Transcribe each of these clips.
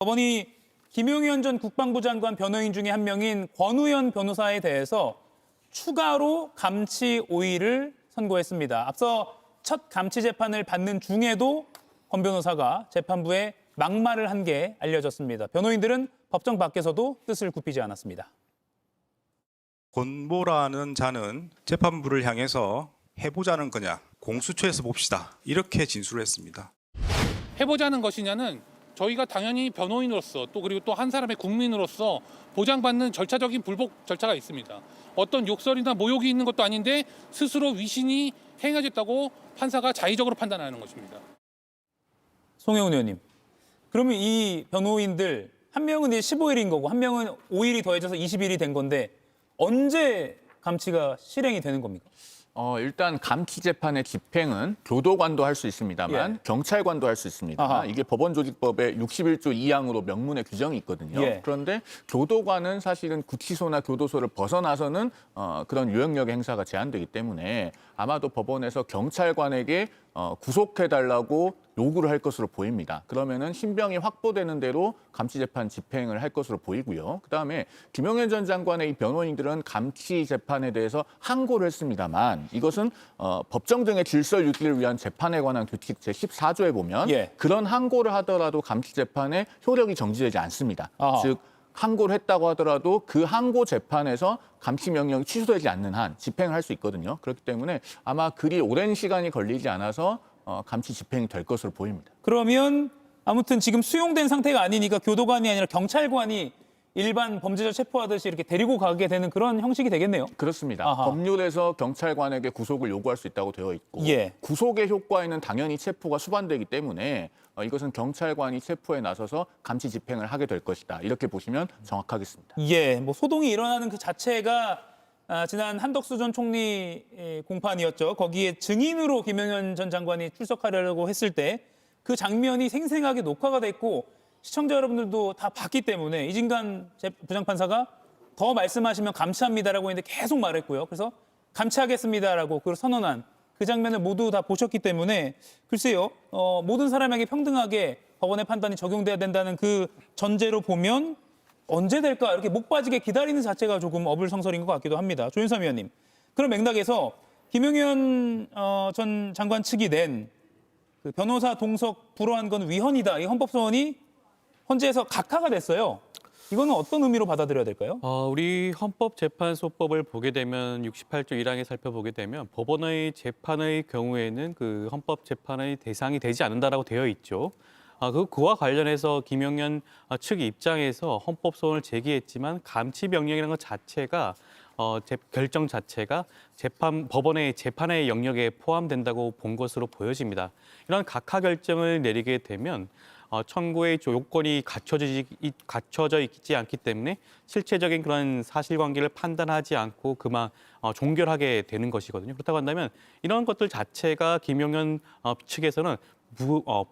법원이 김용현 전 국방부 장관 변호인 중에 한 명인 권우현 변호사에 대해서 추가로 감치 5일을 선고했습니다. 앞서 첫 감치 재판을 받는 중에도 권 변호사가 재판부에 막말을 한 게 알려졌습니다. 변호인들은 법정 밖에서도 뜻을 굽히지 않았습니다. 권모라는 자는 재판부를 향해서 해보자는 거냐, 공수처에서 봅시다, 이렇게 진술을 했습니다. 해보자는 것이냐는 저희가 당연히 변호인으로서 또 그리고 또 한 사람의 국민으로서 보장받는 절차적인 불복 절차가 있습니다. 어떤 욕설이나 모욕이 있는 것도 아닌데 스스로 위신이 행해졌다고 판사가 자의적으로 판단하는 것입니다. 송혜원 의원님, 그러면 이 변호인들 한 명은 이제 15일인 거고 한 명은 5일이 더해져서 20일이 된 건데 언제 감치가 실행이 되는 겁니까? 일단 감치 재판의 집행은 교도관도 할 수 있습니다만 예. 경찰관도 할 수 있습니다. 아하. 이게 법원조직법의 61조 2항으로 명문에 규정이 있거든요. 예. 그런데 교도관은 사실은 구치소나 교도소를 벗어나서는 그런 유형력의 행사가 제한되기 때문에 아마도 법원에서 경찰관에게 구속해달라고 요구를 할 것으로 보입니다. 그러면은 신병이 확보되는 대로 감치 재판 집행을 할 것으로 보이고요. 그다음에 김용현 전 장관의 이 변호인들은 감치 재판에 대해서 항고를 했습니다만 이것은 법정 등의 질서 유지를 위한 재판에 관한 규칙 제14조에 보면 예. 그런 항고를 하더라도 감치 재판의 효력이 정지되지 않습니다. 아하. 즉 항고를 했다고 하더라도 그 항고 재판에서 감치 명령이 취소되지 않는 한 집행을 할 수 있거든요. 그렇기 때문에 아마 그리 오랜 시간이 걸리지 않아서 감치 집행이 될 것으로 보입니다. 그러면 아무튼 지금 수용된 상태가 아니니까 교도관이 아니라 경찰관이 일반 범죄자 체포하듯이 이렇게 데리고 가게 되는 그런 형식이 되겠네요. 그렇습니다. 아하. 법률에서 경찰관에게 구속을 요구할 수 있다고 되어 있고 예. 구속의 효과에는 당연히 체포가 수반되기 때문에 이것은 경찰관이 체포에 나서서 감치 집행을 하게 될 것이다. 이렇게 보시면 정확하겠습니다. 예, 뭐 소동이 일어나는 그 자체가 지난 한덕수 전 총리 공판이었죠. 거기에 증인으로 김용현 전 장관이 출석하려고 했을 때 그 장면이 생생하게 녹화가 됐고 시청자 여러분들도 다 봤기 때문에 이진관 부장판사가 더 말씀하시면 감치합니다라고 했는데 계속 말했고요. 그래서 감치하겠습니다라고 그걸 선언한 그 장면을 모두 다 보셨기 때문에 글쎄요. 모든 사람에게 평등하게 법원의 판단이 적용돼야 된다는 그 전제로 보면 언제 될까 이렇게 목 빠지게 기다리는 자체가 조금 어불성설인 것 같기도 합니다. 조윤삼 위원님. 그런 맥락에서 김용현 전 장관 측이 낸 그 변호사 동석 불허한 건 위헌이다. 이 헌법소원이 헌재에서 각하가 됐어요. 이거는 어떤 의미로 받아들여야 될까요? 우리 헌법재판소법을 보게 되면 68조 1항에 살펴보게 되면 법원의 재판의 경우에는 그 헌법재판의 대상이 되지 않는다라고 되어 있죠. 그와 관련해서 김용현 측 입장에서 헌법소원을 제기했지만 감치 명령이라는 것 자체가 결정 자체가 법원의 재판의 영역에 포함된다고 본 것으로 보여집니다. 이런 각하 결정을 내리게 되면 청구의 요건이 갖춰져 있지 않기 때문에 실체적인 그런 사실관계를 판단하지 않고 그만 종결하게 되는 것이거든요. 그렇다고 한다면 이런 것들 자체가 김용현 측에서는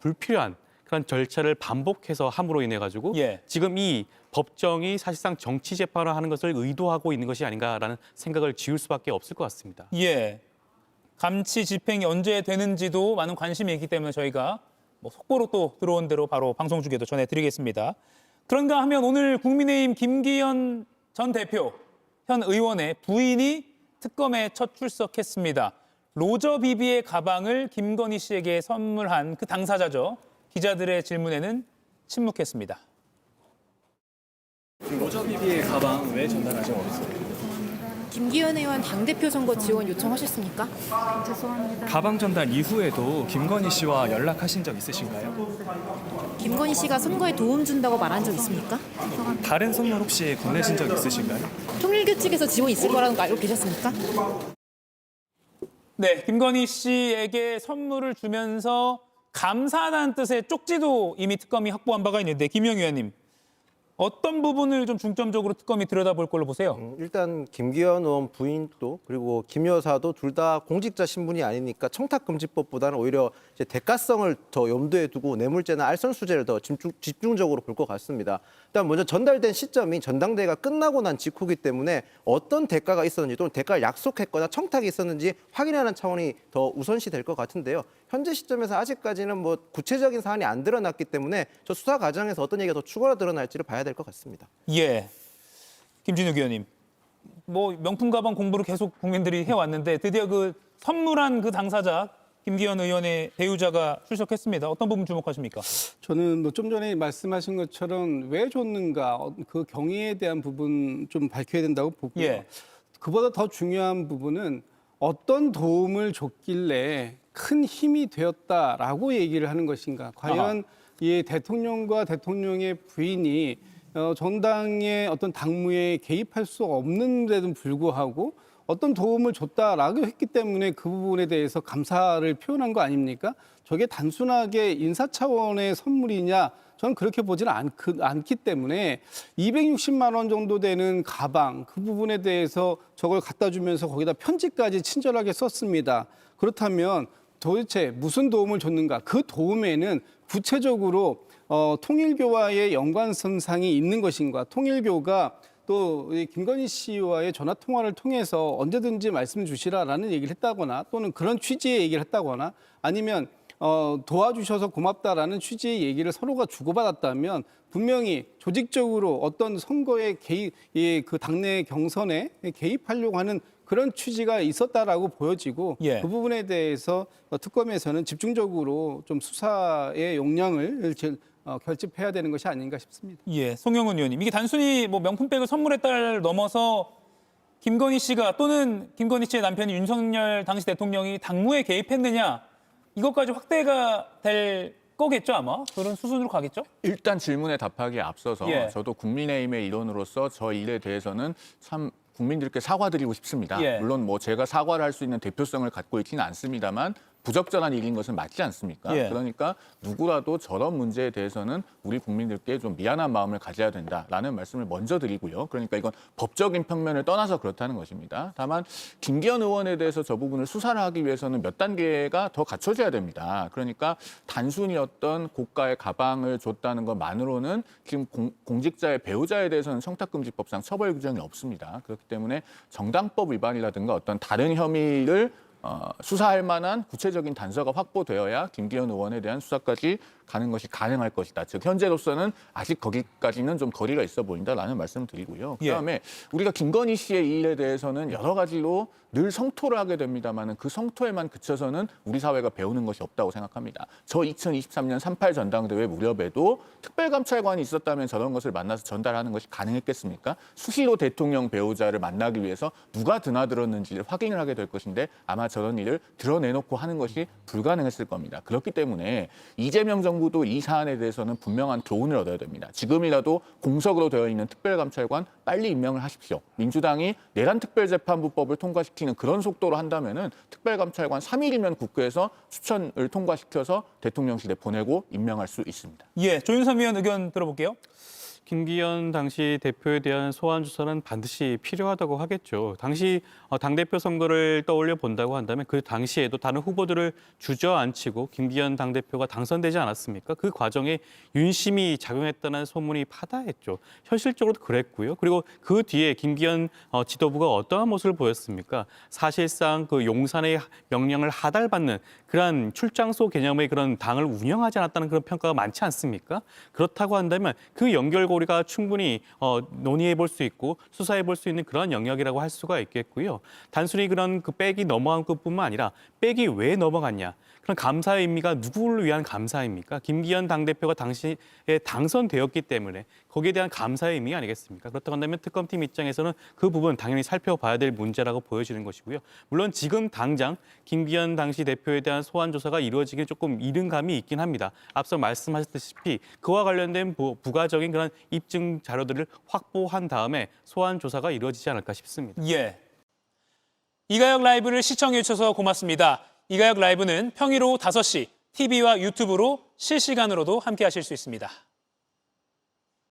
불필요한 그런 절차를 반복해서 함으로 인해 가지고 예. 지금 이 법정이 사실상 정치 재판을 하는 것을 의도하고 있는 것이 아닌가라는 생각을 지울 수밖에 없을 것 같습니다. 예. 감치 집행이 언제 되는지도 많은 관심이 있기 때문에 저희가 속보로 또 들어온 대로 바로 방송 중에도 전해드리겠습니다. 그런가 하면 오늘 국민의힘 김기현 전 대표, 현 의원의 부인이 특검에 첫 출석했습니다. 로저 비비의 가방을 김건희 씨에게 선물한 그 당사자죠. 기자들의 질문에는 침묵했습니다. 로저 비비의 가방 왜 전달하신 거였어요? 김기현 의원 당대표 선거 지원 요청하셨습니까? 죄송합니다. 가방 전달 이후에도 김건희 씨와 연락하신 적 있으신가요? 김건희 씨가 선거에 도움 준다고 말한 적 있습니까? 다른 선물 혹시 건네신 적 있으신가요? 통일교 측에서 지원 있을 거라는 거 알고 계셨습니까? 네, 김건희 씨에게 선물을 주면서 감사하다는 뜻의 쪽지도 이미 특검이 확보한 바가 있는데 김영 의원님, 어떤 부분을 좀 중점적으로 특검이 들여다볼 걸로 보세요? 일단 김기현 의원 부인도 그리고 김 여사도 둘 다 공직자 신분이 아니니까 청탁금지법보다는 오히려 이제 대가성을 더 염두에 두고 뇌물죄나 알선수재를 더 집중적으로 볼 것 같습니다. 일단 먼저 전달된 시점이 전당대회가 끝나고 난 직후기 때문에 어떤 대가가 있었는지 또는 대가를 약속했거나 청탁이 있었는지 확인하는 차원이 더 우선시 될 것 같은데요. 현재 시점에서 아직까지는 뭐 구체적인 사안이 안 드러났기 때문에 저 수사 과정에서 어떤 얘기가 더 추가로 드러날지를 봐야 될 것 같습니다. 예. 김진욱 의원님. 뭐 명품 가방 공부를 계속 국민들이 해왔는데 드디어 그 선물한 그 당사자 김기현 의원의 배우자가 출석했습니다. 어떤 부분 주목하십니까? 저는 뭐 좀 전에 말씀하신 것처럼 왜 줬는가 그 경위에 대한 부분 좀 밝혀야 된다고 보고요. 예. 그보다 더 중요한 부분은 어떤 도움을 줬길래 큰 힘이 되었다라고 얘기를 하는 것인가. 과연 이 대통령과 대통령의 부인이 정당의 어떤 당무에 개입할 수 없는데도 불구하고 어떤 도움을 줬다라고 했기 때문에 그 부분에 대해서 감사를 표현한 거 아닙니까? 저게 단순하게 인사 차원의 선물이냐? 저는 그렇게 보지는 않기 때문에 260만 원 정도 되는 가방 그 부분에 대해서 저걸 갖다 주면서 거기다 편지까지 친절하게 썼습니다. 그렇다면 도대체 무슨 도움을 줬는가? 그 도움에는 구체적으로 통일교와의 연관성상이 있는 것인가? 통일교가 또 김건희 씨와의 전화 통화를 통해서 언제든지 말씀 주시라라는 얘기를 했다거나 또는 그런 취지의 얘기를 했다거나 아니면 도와주셔서 고맙다라는 취지의 얘기를 서로가 주고받았다면 분명히 조직적으로 어떤 선거에 그 당내 경선에 개입하려고 하는 그런 취지가 있었다라고 보여지고 예. 그 부분에 대해서 특검에서는 집중적으로 좀 수사의 역량을 결집해야 되는 것이 아닌가 싶습니다. 예, 송영훈 의원님. 이게 단순히 뭐 명품백을 선물했다를 넘어서 김건희 씨가 또는 김건희 씨의 남편이 윤석열 당시 대통령이 당무에 개입했느냐 이것까지 확대가 될 거겠죠 아마? 그런 수순으로 가겠죠? 일단 질문에 답하기에 앞서서 예. 저도 국민의힘의 일원으로서 저 일에 대해서는 참 국민들께 사과드리고 싶습니다. 예. 물론 뭐 제가 사과를 할 수 있는 대표성을 갖고 있지는 않습니다만 부적절한 일인 것은 맞지 않습니까? 예. 그러니까 누구라도 저런 문제에 대해서는 우리 국민들께 좀 미안한 마음을 가져야 된다라는 말씀을 먼저 드리고요. 그러니까 이건 법적인 평면을 떠나서 그렇다는 것입니다. 다만 김기현 의원에 대해서 저 부분을 수사를 하기 위해서는 몇 단계가 더 갖춰져야 됩니다. 그러니까 단순히 어떤 고가의 가방을 줬다는 것만으로는 지금 공직자의 배우자에 대해서는 청탁금지법상 처벌 규정이 없습니다. 그렇기 때문에 정당법 위반이라든가 어떤 다른 혐의를 수사할 만한 구체적인 단서가 확보되어야 김기현 의원에 대한 수사까지 가는 것이 가능할 것이다. 즉 현재로서는 아직 거기까지는 좀 거리가 있어 보인다라는 말씀을 드리고요. 그다음에 우리가 김건희 씨의 이 일에 대해서는 여러 가지로 늘 성토를 하게 됩니다만 그 성토에만 그쳐서는 우리 사회가 배우는 것이 없다고 생각합니다. 저 2023년 38 전당대회 무렵에도 특별감찰관이 있었다면 저런 것을 만나서 전달하는 것이 가능했겠습니까? 수시로 대통령 배우자를 만나기 위해서 누가 드나들었는지를 확인을 하게 될 것인데 아마 저런 일을 드러내놓고 하는 것이 불가능했을 겁니다. 그렇기 때문에 이재명 정부도 이 사안에 대해서는 분명한 교훈을 얻어야 됩니다. 지금이라도 공석으로 되어 있는 특별감찰관 빨리 임명을 하십시오. 민주당이 내란 특별재판부법을 통과시키는 그런 속도로 한다면은 특별감찰관 3일이면 국회에서 추천을 통과시켜서 대통령실에 보내고 임명할 수 있습니다. 예, 조윤선 의원 의견 들어볼게요. 김기현 당시 대표에 대한 소환 조사는 반드시 필요하다고 하겠죠. 당시 당대표 선거를 떠올려 본다고 한다면 그 당시에도 다른 후보들을 주저앉히고 김기현 당대표가 당선되지 않았습니까? 그 과정에 윤심이 작용했다는 소문이 파다했죠. 현실적으로도 그랬고요. 그리고 그 뒤에 김기현 지도부가 어떠한 모습을 보였습니까? 사실상 그 용산의 명령을 하달받는 그런 출장소 개념의 그런 당을 운영하지 않았다는 그런 평가가 많지 않습니까? 그렇다고 한다면 그 연결고리가 충분히 논의해 볼 수 있고 수사해 볼 수 있는 그런 영역이라고 할 수가 있겠고요. 단순히 그런 그 백이 넘어간 것뿐만 아니라 백이 왜 넘어갔냐? 그런 감사의 의미가 누구를 위한 감사입니까? 김기현 당대표가 당시에 당선되었기 때문에 거기에 대한 감사의 의미 아니겠습니까? 그렇다고 한다면 특검팀 입장에서는 그 부분 당연히 살펴봐야 될 문제라고 보여지는 것이고요. 물론 지금 당장 김기현 당시 대표에 대한 소환 조사가 이루어지기는 조금 이른 감이 있긴 합니다. 앞서 말씀하셨다시피 그와 관련된 부가적인 그런 입증 자료들을 확보한 다음에 소환 조사가 이루어지지 않을까 싶습니다. 예. 이가혁 라이브를 시청해 주셔서 고맙습니다. 이가혁 라이브는 평일 오후 5시 TV와 유튜브로 실시간으로도 함께 하실 수 있습니다.